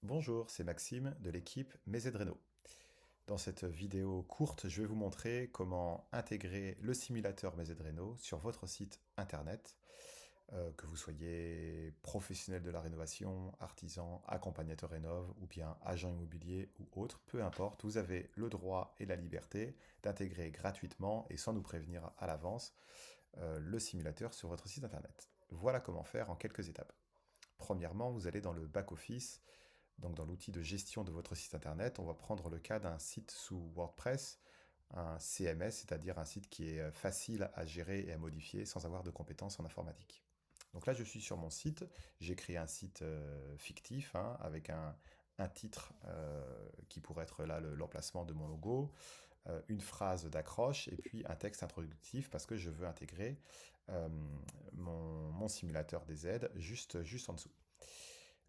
Bonjour, c'est Maxime de l'équipe MaiZReno. Dans cette vidéo courte, je vais vous montrer comment intégrer le simulateur MaiZReno sur votre site internet, que vous soyez professionnel de la rénovation, artisan, accompagnateur rénov ou bien agent immobilier ou autre, peu importe, vous avez le droit et la liberté d'intégrer gratuitement et sans nous prévenir à l'avance le simulateur sur votre site internet. Voilà comment faire en quelques étapes. Premièrement, vous allez dans le back-office. Donc dans l'outil de gestion de votre site internet, on va prendre le cas d'un site sous WordPress, un CMS, c'est-à-dire un site qui est facile à gérer et à modifier sans avoir de compétences en informatique. Donc là, je suis sur mon site, j'ai créé un site fictif avec un titre qui pourrait être là l'emplacement de mon logo, une phrase d'accroche et puis un texte introductif parce que je veux intégrer euh, mon simulateur des aides juste en dessous.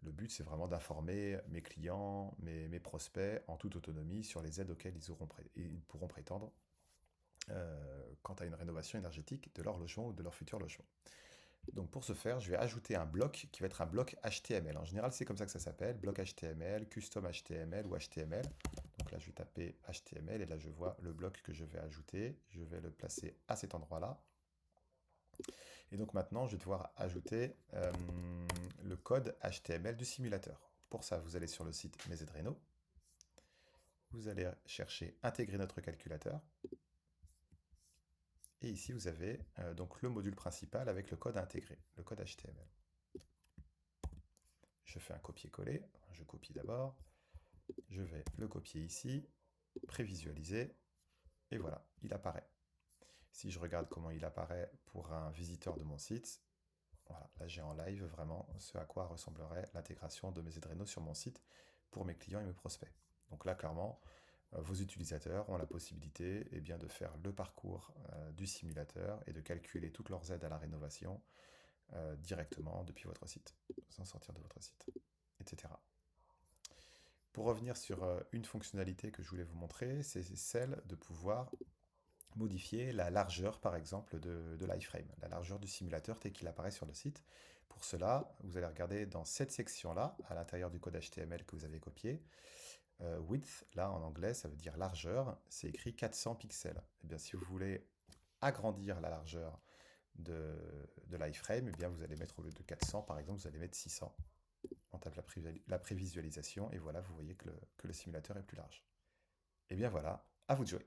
Le but, c'est vraiment d'informer mes clients, mes prospects, en toute autonomie, sur les aides auxquelles ils pourront prétendre quant à une rénovation énergétique de leur logement ou de leur futur logement. Donc pour ce faire, je vais ajouter un bloc qui va être un bloc HTML. En général, c'est comme ça que ça s'appelle, bloc HTML, custom HTML ou HTML. Donc là, je vais taper HTML et là, je vois le bloc que je vais ajouter. Je vais le placer à cet endroit-là. Et donc maintenant, je vais devoir ajouter le code HTML du simulateur. Pour ça, vous allez sur le site MaiZReno. Vous allez chercher intégrer notre calculateur. Et ici, vous avez donc le module principal avec le code à intégrer, le code HTML. Je fais un copier-coller. Je copie d'abord. Je vais le copier ici, prévisualiser. Et voilà, il apparaît. Si je regarde comment il apparaît pour un visiteur de mon site, voilà, là j'ai en live vraiment ce à quoi ressemblerait l'intégration de MaiZReno sur mon site pour mes clients et mes prospects. Donc là, clairement, vos utilisateurs ont la possibilité bien, de faire le parcours du simulateur et de calculer toutes leurs aides à la rénovation directement depuis votre site, sans sortir de votre site, etc. Pour revenir sur une fonctionnalité que je voulais vous montrer, c'est celle de pouvoir modifier la largeur, par exemple, de l'iframe, la largeur du simulateur tel qu'il apparaît sur le site. Pour cela, vous allez regarder dans cette section-là, à l'intérieur du code HTML que vous avez copié. Width, là en anglais, ça veut dire largeur, c'est écrit 400 pixels. Et bien, si vous voulez agrandir la largeur de l'iframe, eh bien, vous allez mettre au lieu de 400, par exemple, vous allez mettre 600. On tape la prévisualisation et voilà, vous voyez que le simulateur est plus large. Et bien voilà, à vous de jouer.